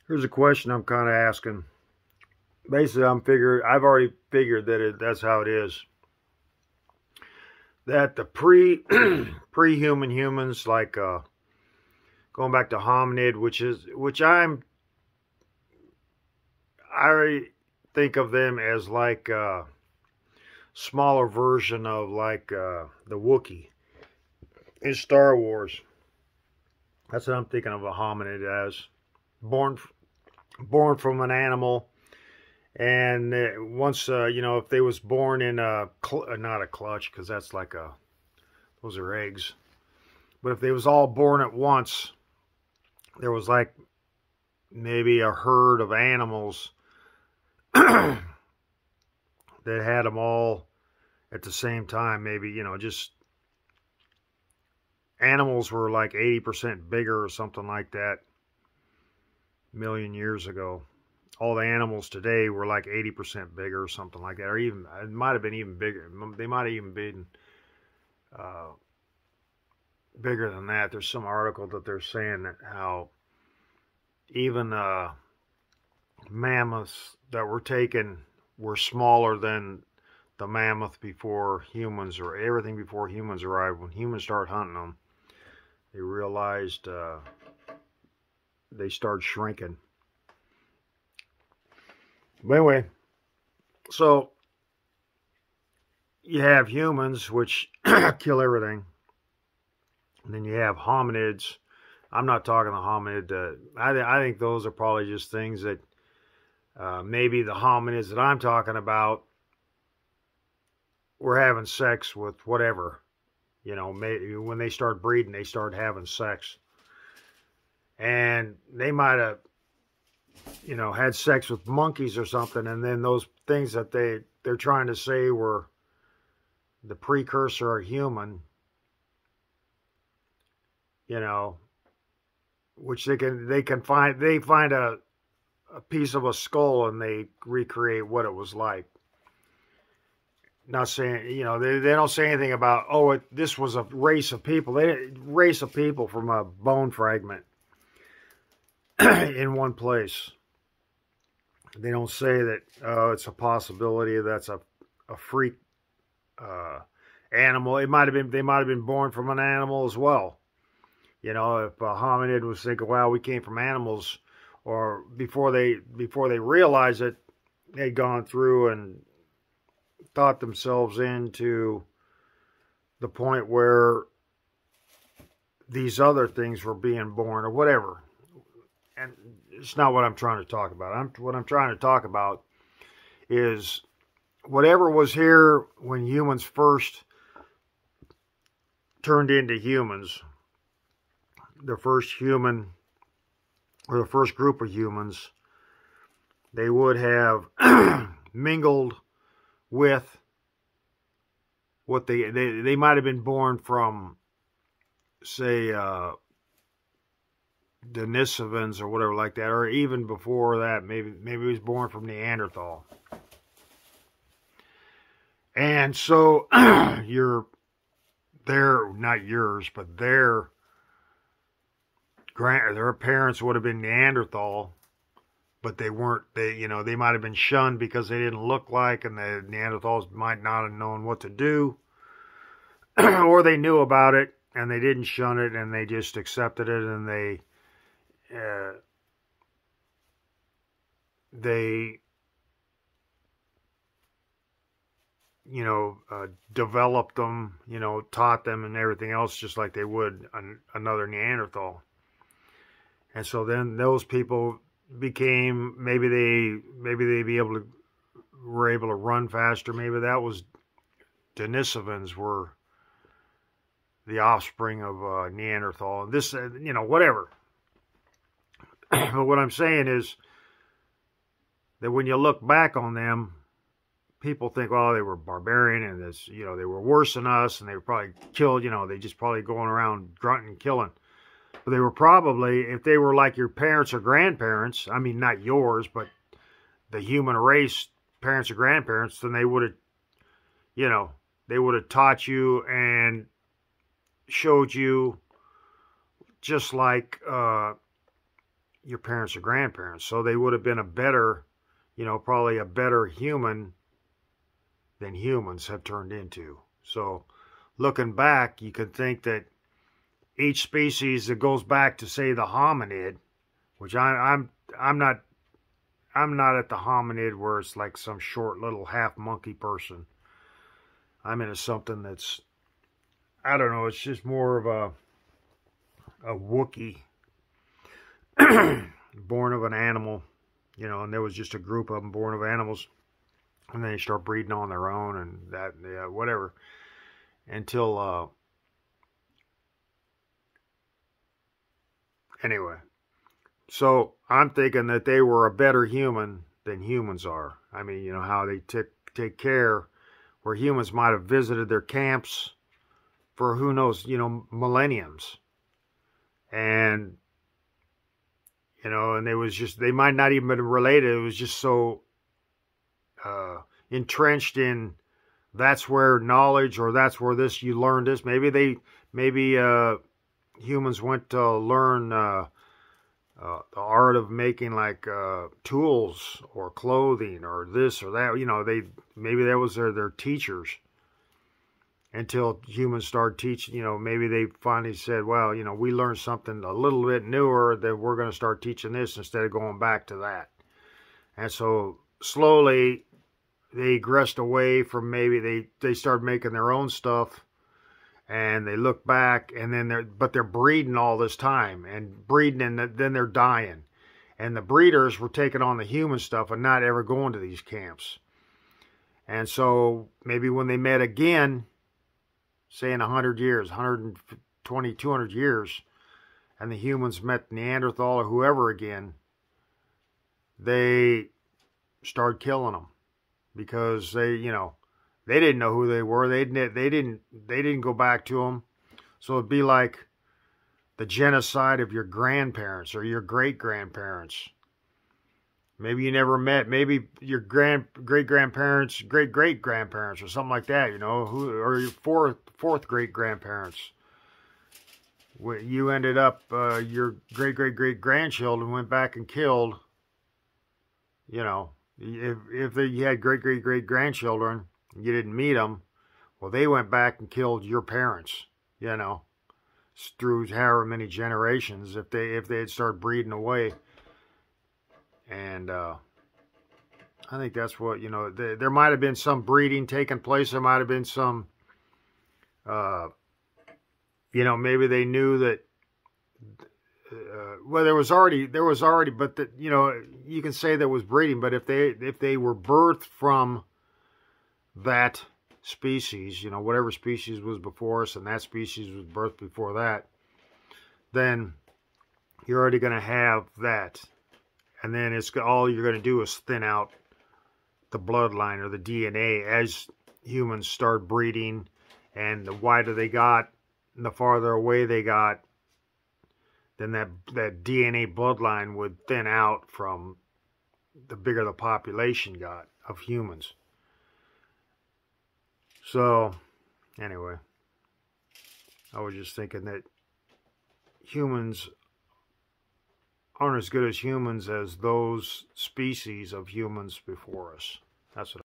Here's a question I'm kind of asking. Basically, I've already figured that that's how it is. That the pre-human humans, like going back to hominid, I think of them as like a smaller version of like the Wookiee in Star Wars. That's what I'm thinking of a hominid as. Born born from an animal, and once if they was born in not a clutch, because that's like those are eggs, but if they was all born at once, there was like maybe a herd of animals that had them all at the same time. Maybe, just animals were like 80% bigger or something like that a million years ago. All the animals today were like 80% bigger or something like that, or even it might have been even bigger. They might have even been uh, bigger than that. There's some article that they're saying that how even mammoths that were taken were smaller than the mammoth before humans, or everything before humans arrived. When humans started hunting them, they realized they started shrinking. But anyway, so you have humans, which kill everything. And then you have hominids. I'm not talking the hominid. I think those are probably just things that maybe the hominids that I'm talking about were having sex with whatever. Maybe when they start breeding, they start having sex. And they might have, had sex with monkeys or something. And then those things that they're trying to say were the precursor of human, which they find a piece of a skull and they recreate what it was like. Not saying, they don't say anything about, this was a race of people. Race of people from a bone fragment in one place. They don't say that it's a possibility that's a freak animal. They might have been born from an animal as well. If a hominid was thinking, "Wow, we came from animals," or before they realized it, they'd gone through and thought themselves into the point where these other things were being born or whatever. And it's not what I'm trying to talk about. What I'm trying to talk about is whatever was here when humans first turned into humans, the first human or the first group of humans, they would have mingled with what they might have been born from, say, Denisovans or whatever like that, or even before that, maybe he was born from Neanderthal. And so not yours, but their parents would have been Neanderthal, but they weren't. They might have been shunned because they didn't look like, and the Neanderthals might not have known what to do, or they knew about it and they didn't shun it, and they just accepted it, and they developed them, taught them and everything else just like they would another Neanderthal. And so then those people became, maybe they were able to run faster. Maybe that was Denisovans were the offspring of Neanderthal. And this, whatever. But what I'm saying is that when you look back on them, people think, well, they were barbarian and this, they were worse than us, and they were probably killed, they just probably going around grunting, killing. But they were probably, if they were like your parents or grandparents, I mean, not yours, but the human race, parents or grandparents, then they would have taught you and showed you, just like your parents or grandparents. So they would have been a better, probably a better human than humans have turned into. So looking back, you could think that each species that goes back to, say, the hominid, which I'm not at the hominid where it's like some short little half monkey person. I'm into something that's, I don't know, it's just more of a Wookiee, born of an animal, and there was just a group of them born of animals, and then they start breeding on their own, and that, yeah, whatever, until, anyway. So I'm thinking that they were a better human than humans are. I mean, how they take care, where humans might have visited their camps for who knows, millenniums. And, and they might not even been related. It was just so entrenched in, that's where knowledge, or that's where you learned this. Maybe humans went to learn the art of making like tools or clothing or this or that. Maybe that was their teachers, until humans started teaching. Maybe they finally said, well, we learned something a little bit newer, that we're going to start teaching this instead of going back to that. And so slowly they regressed away from, maybe they started making their own stuff, and they look back, and then they're breeding all this time, and breeding, and then they're dying. And the breeders were taking on the human stuff and not ever going to these camps. And so maybe when they met again, say in 100 years, 120, 200 years, and the humans met Neanderthal or whoever again, they started killing them, because they didn't know who they were. They didn't go back to them. So it'd be like the genocide of your grandparents or your great-grandparents. Maybe you never met. Maybe your great-grandparents, great-great-grandparents, or something like that, or your fourth great-grandparents. You ended up, your great-great-great-grandchildren went back and killed, if you had great-great-great-grandchildren, you didn't meet them, well, they went back and killed your parents, through however many generations, if they had started breeding away. And I think that's what, there might have been some breeding taking place. There might have been some, maybe they knew that, well, there was already, but that, you can say there was breeding, but if they were birthed from that species, whatever species was before us, and that species was birthed before that, then you're already going to have that. And then all you're going to do is thin out the bloodline or the DNA as humans start breeding, and the wider they got, and the farther away they got, then that DNA bloodline would thin out from the bigger the population got of humans. So, anyway, I was just thinking that humans aren't as good as humans as those species of humans before us. That's what